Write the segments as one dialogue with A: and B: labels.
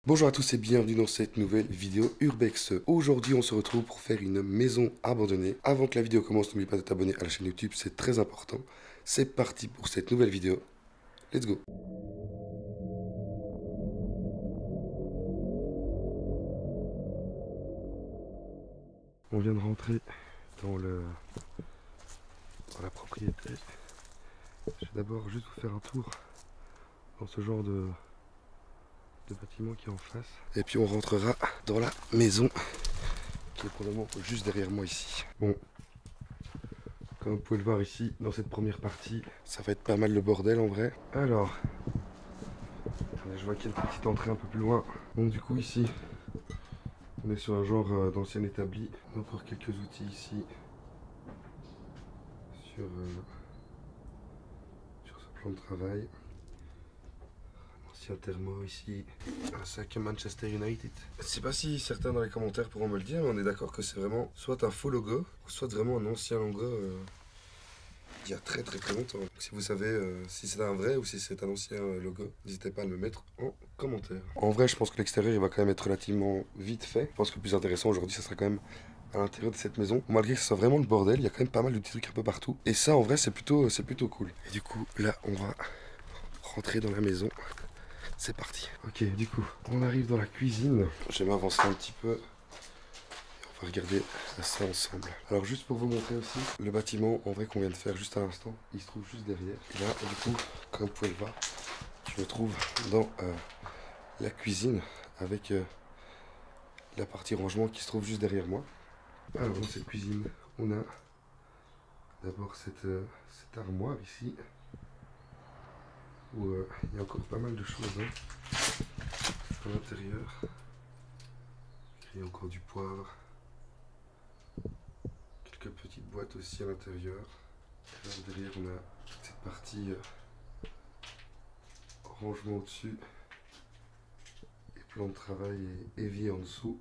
A: Bonjour à tous et bienvenue dans cette nouvelle vidéo Urbex. Aujourd'hui on se retrouve pour faire une maison abandonnée. Avant que la vidéo commence, n'oublie pas de t'abonner à la chaîne YouTube, c'est très important. C'est parti pour cette nouvelle vidéo. Let's go. On vient de rentrer dans la propriété. Je vais d'abord juste vous faire un tour dans ce genre de bâtiment qui est en face. Et puis on rentrera dans la maison qui est probablement juste derrière moi ici. Bon, comme vous pouvez le voir ici, dans cette première partie, ça va être pas mal le bordel en vrai. Alors, je vois qu'il y a une petite entrée un peu plus loin. Donc du coup ici, on est sur un genre d'ancien établi. Encore quelques outils ici sur ce plan de travail. Un thermo ici, un sac Manchester United. Je sais pas si certains dans les commentaires pourront me le dire, mais on est d'accord que c'est vraiment soit un faux logo, ou soit vraiment un ancien logo il y a très longtemps. Donc, si vous savez si c'est un vrai ou si c'est un ancien logo, n'hésitez pas à me mettre en commentaire. En vrai, je pense que l'extérieur il va quand même être relativement vite fait. Je pense que le plus intéressant aujourd'hui, ça sera quand même à l'intérieur de cette maison. Malgré que ce soit vraiment le bordel, il y a quand même pas mal de petits trucs un peu partout. Et ça, en vrai, c'est plutôt cool. Et du coup, là, on va rentrer dans la maison. C'est parti. Ok, du coup, on arrive dans la cuisine. Je vais m'avancer un petit peu. On va regarder ça ensemble. Alors juste pour vous montrer aussi, le bâtiment en vrai qu'on vient de faire juste à l'instant, il se trouve juste derrière. Et là, du coup, comme vous pouvez le voir, je me trouve dans la cuisine avec la partie rangement qui se trouve juste derrière moi. Alors dans cette cuisine, on a d'abord cette armoire ici, où il y a encore pas mal de choses à l'intérieur. Il y a encore du poivre, quelques petites boîtes aussi à l'intérieur. Derrière on a cette partie rangement au-dessus et plan de travail et évier en dessous.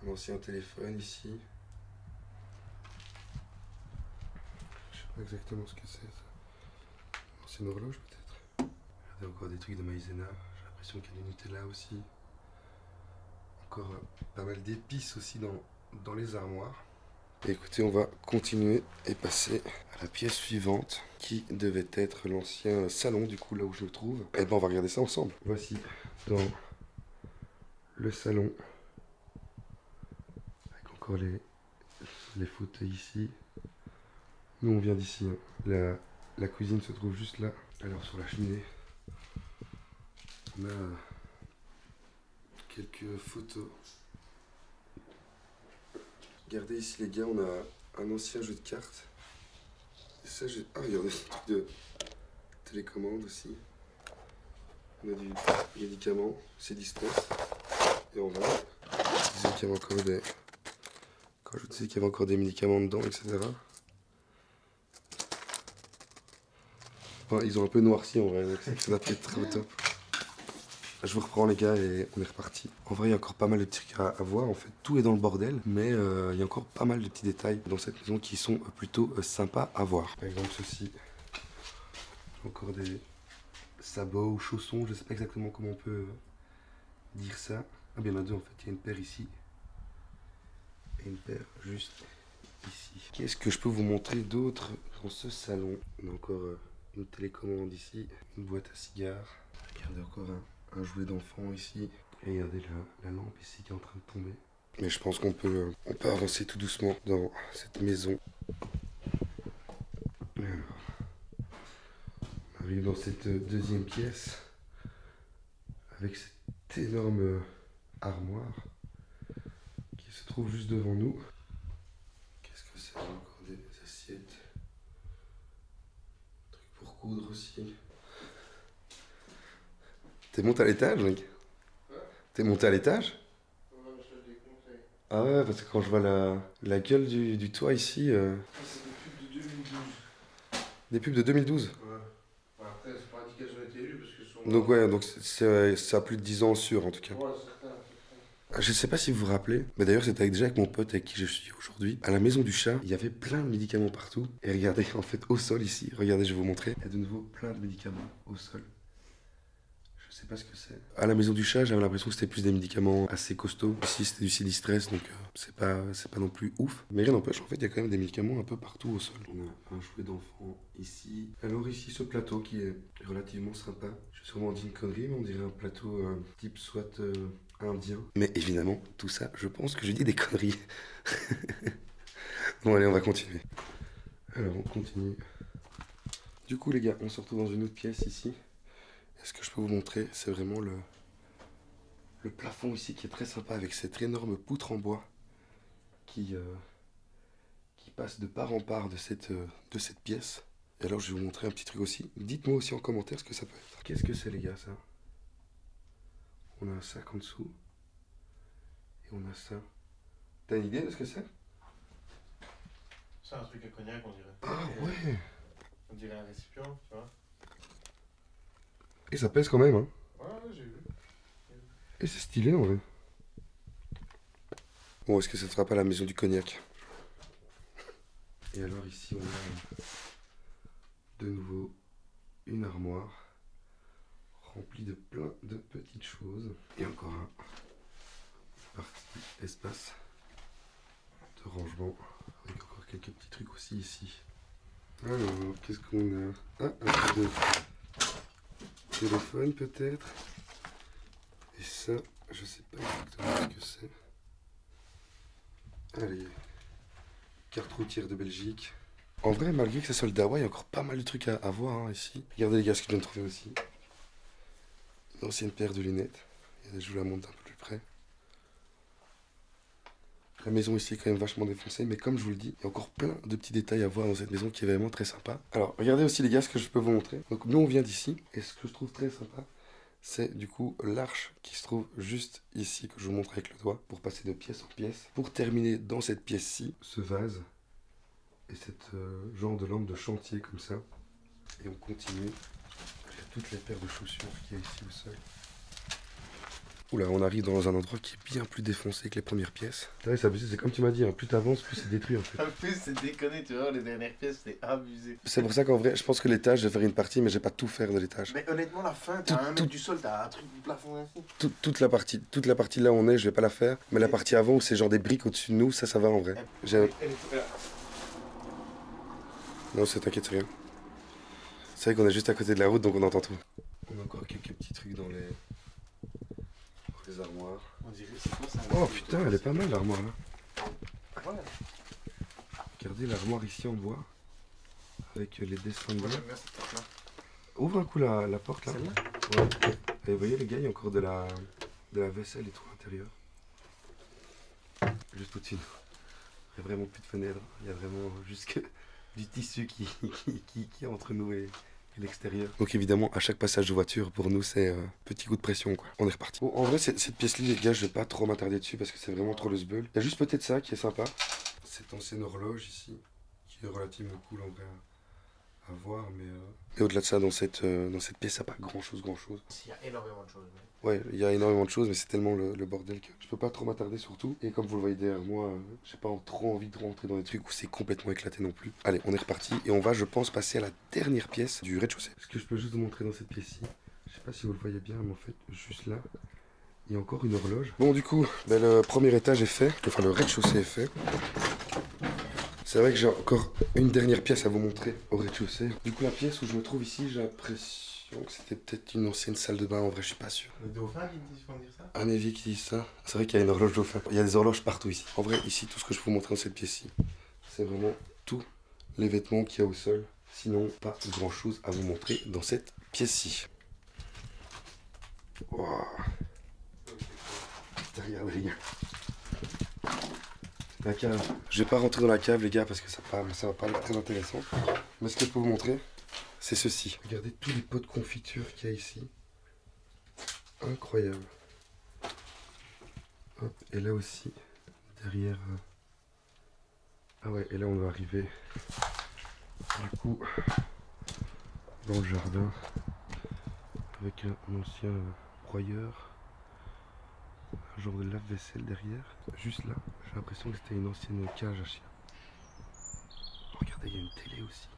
A: Un ancien téléphone ici. Je sais pas exactement ce que c'est ça. Une ancienne horloge peut-être. Regardez encore des trucs de maïzena. J'ai l'impression qu'il y a du Nutella aussi. Encore pas mal d'épices aussi dans les armoires. Et écoutez, on va continuer et passer à la pièce suivante qui devait être l'ancien salon, du coup là où je me trouve. Et ben on va regarder ça ensemble. Voici dans le salon avec encore les fauteuils ici. Nous on vient d'ici, hein. La cuisine se trouve juste là. Alors sur la cheminée, on a quelques photos. Regardez ici les gars, on a un ancien jeu de cartes. Et ça, ah regardez, ce truc de télécommande aussi. On a du médicament, c'est distress. Et on va. Je disais qu'il y avait encore des. Quand je disais qu'il y avait encore des médicaments dedans, etc. Enfin, ils ont un peu noirci en vrai, donc ça n'a pas été très au top. Je vous reprends les gars et on est reparti. En vrai, il y a encore pas mal de petits trucs à voir. En fait, tout est dans le bordel, mais il y a encore pas mal de petits détails dans cette maison qui sont plutôt sympas à voir. Par exemple, ceci. Encore des sabots ou chaussons, je sais pas exactement comment on peut dire ça. Ah bien, il y en a deux en fait. Il y a une paire ici et une paire juste ici. Qu'est-ce que je peux vous montrer d'autre dans ce salon? On a encore une télécommande ici, une boîte à cigares. Regardez encore un jouet d'enfant ici. Et regardez la lampe ici qui est en train de tomber. Mais je pense qu'on peut avancer tout doucement dans cette maison. Alors, on arrive dans cette deuxième pièce avec cette énorme armoire qui se trouve juste devant nous. Qu'est-ce que c'est? Encore des assiettes. Un truc pour coudre aussi. T'es monté à l'étage, mec? T'es monté à l'étage? Ah ouais, parce que quand je vois la gueule du toit ici...
B: C'est des pubs de 2012.
A: Des pubs de 2012?
B: Ouais. Après, c'est pas dit qu'elles ont été élues parce que sont.
A: Donc ouais, donc ça a plus de 10 ans sûr en tout cas.
B: Ouais, certains.
A: Je sais pas si vous vous rappelez, mais d'ailleurs c'était déjà avec mon pote avec qui je suis aujourd'hui. À la maison du chat, il y avait plein de médicaments partout. Et regardez, en fait, au sol ici, regardez, je vais vous montrer. Il y a de nouveau plein de médicaments au sol. sais pas ce que c'est. À la maison du chat, j'avais l'impression que c'était plus des médicaments assez costauds. Ici, c'était du Silistress, donc c'est pas non plus ouf. Mais rien n'empêche, en fait, il y a quand même des médicaments un peu partout au sol. On a un jouet d'enfant ici. Alors ici, ce plateau qui est relativement sympa. Je vais sûrement dire une connerie, mais on dirait un plateau type soit indien. Mais évidemment, tout ça, je pense que je dis des conneries. Bon, allez, on va continuer. Alors, on continue. Du coup, les gars, on se retrouve dans une autre pièce ici. Et ce que je peux vous montrer, c'est vraiment le plafond ici qui est très sympa avec cette énorme poutre en bois qui passe de part en part de cette pièce. Et alors, je vais vous montrer un petit truc aussi. Dites-moi aussi en commentaire ce que ça peut être. Qu'est-ce que c'est, les gars, ça? On a un sac en dessous. Et on a ça. T'as une idée de ce que c'est?
B: C'est un truc à cognac, on dirait.
A: Ah ouais!
B: On dirait un récipient, tu vois.
A: Et ça pèse quand même, hein?
B: Ouais, j'ai vu.
A: Et c'est stylé, en vrai. Bon, est-ce que ça ne sera pas la maison du cognac? Et alors ici, on a de nouveau une armoire remplie de plein de petites choses. Et encore un partie espace de rangement avec encore quelques petits trucs aussi ici. Alors, qu'est-ce qu'on a? Ah, un peu de téléphone peut-être. Et ça, je sais pas exactement ce que c'est. Allez, carte routière de Belgique. En vrai, malgré que ça soit le Dawa, il y a encore pas mal de trucs à voir hein, ici. Regardez les gars ce que je viens de trouver aussi. Une ancienne paire de lunettes. Et je vous la montre un peu plus près. La maison ici est quand même vachement défoncée, mais comme je vous le dis, il y a encore plein de petits détails à voir dans cette maison qui est vraiment très sympa. Alors, regardez aussi les gars ce que je peux vous montrer. Donc nous on vient d'ici, et ce que je trouve très sympa, c'est du coup l'arche qui se trouve juste ici, que je vous montre avec le doigt, pour passer de pièce en pièce. Pour terminer dans cette pièce-ci, ce vase, et cette genre de lampe de chantier comme ça. Et on continue. Il y a toutes les paires de chaussures qu'il y a ici au sol. Oula, on arrive dans un endroit qui est bien plus défoncé que les premières pièces. C'est comme tu m'as dit, hein, plus t'avances, plus c'est détruit en fait.
B: En plus, c'est déconné, tu vois, les dernières pièces, c'est abusé.
A: C'est pour ça qu'en vrai, je pense que l'étage, je vais faire une partie, mais je vais pas tout faire de l'étage.
B: Mais honnêtement, la fin, t'as un mètre du sol, t'as un truc du plafond ainsi.
A: Toute la partie là où on est, je vais pas la faire. Mais la partie avant où c'est genre des briques au-dessus de nous, ça va en vrai. Non, t'inquiète, c'est rien. C'est vrai qu'on est juste à côté de la route, donc on entend tout. On a encore quelques petits trucs dans les armoires.
B: On dirait, c'est quoi ça?
A: Oh putain, elle est pas mal l'armoire là.
B: Ouais.
A: Regardez l'armoire ici en bois. Avec les dessins de
B: Moi,
A: bois.
B: j'aime bien cette porte-là.
A: Ouvre un coup la porte là.
B: Celle-là?
A: Ouais. Et vous voyez les gars, il y a encore de la vaisselle et tout à l'intérieur. Juste au-dessus. Il n'y a vraiment plus de fenêtre. Il y a vraiment juste que du tissu qui est entre nous et l'extérieur. Donc évidemment, à chaque passage de voiture, pour nous, c'est petit coup de pression quoi. On est reparti. Bon, en vrai, cette pièce-là, les gars, je vais pas trop m'attarder dessus parce que c'est vraiment trop le sbeul. Il y a juste peut-être ça qui est sympa. Cette ancienne horloge ici, qui est relativement cool en vrai à voir, mais au-delà de ça, dans cette pièce, il n'y a pas grand-chose.
B: Il y a énormément de choses.
A: Ouais, il y a énormément de choses, mais c'est tellement le bordel que je peux pas trop m'attarder sur tout. Et comme vous le voyez derrière moi, j'ai pas trop envie de rentrer dans des trucs où c'est complètement éclaté non plus. Allez, on est reparti et on va, je pense, passer à la dernière pièce du rez-de-chaussée. Ce que je peux juste vous montrer dans cette pièce-ci, je sais pas si vous le voyez bien, mais en fait, juste là, il y a encore une horloge. Bon, du coup, ben, le premier étage est fait, enfin le rez-de-chaussée est fait. C'est vrai que j'ai encore une dernière pièce à vous montrer au rez-de-chaussée. Du coup, la pièce où je me trouve ici, j'ai l'impression que c'était peut-être une ancienne salle de bain. En vrai, je suis pas sûr.
B: Le dauphin qui font dire ça?
A: Un évier qui dit ça. C'est vrai qu'il y a une horloge dauphin. Il y a des horloges partout ici. En vrai, ici, tout ce que je peux vous montrer dans cette pièce-ci, c'est vraiment tous les vêtements qu'il y a au sol. Sinon, pas grand-chose à vous montrer dans cette pièce-ci. Wow. Putain, regardez les gars. La cave. Je vais pas rentrer dans la cave les gars parce que ça va pas être très intéressant. Mais ce que je peux vous montrer, c'est ceci. Regardez tous les pots de confiture qu'il y a ici. Incroyable. Hop, et là aussi, derrière... Ah ouais, et là on va arriver du coup dans le jardin avec un ancien broyeur. Un genre de lave-vaisselle derrière. Juste là, j'ai l'impression que c'était une ancienne cage à chien. Regardez, il y a une télé aussi.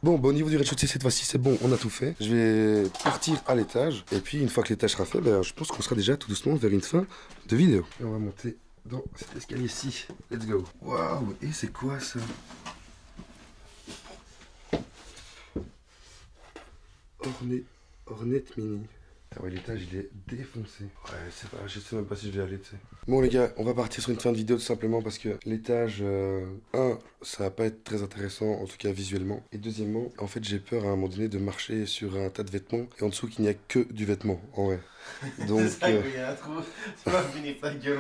A: Bon, au niveau du rez-de-chaussée, cette fois-ci, c'est bon, on a tout fait. Je vais partir à l'étage. Et puis, une fois que l'étage sera fait, ben, je pense qu'on sera déjà tout doucement vers une fin de vidéo. Et on va monter dans cet escalier-ci. Let's go. Waouh, et c'est quoi ça? Ornette mini. Ah ouais, l'étage il est défoncé. Ouais, c'est pas, je sais même pas si je vais aller, tu sais. Bon les gars, on va partir sur une fin de vidéo tout simplement parce que l'étage 1, ça va pas être très intéressant, en tout cas visuellement. Et deuxièmement, en fait j'ai peur à un moment donné de marcher sur un tas de vêtements et en dessous qu'il n'y a que du vêtement, en vrai. Donc,
B: c'est ça qu'il y a un trou, tu vas finir ta gueule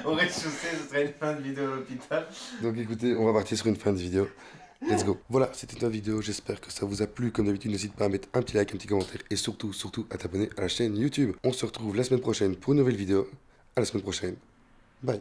B: au rez-de-chaussée, ce serait une fin de vidéo à l'hôpital.
A: donc écoutez, on va partir sur une fin de vidéo. Let's go. Voilà, c'était une vidéo, j'espère que ça vous a plu. Comme d'habitude, n'hésite pas à mettre un petit like, un petit commentaire et surtout à t'abonner à la chaîne YouTube. On se retrouve la semaine prochaine pour une nouvelle vidéo. À la semaine prochaine. Bye.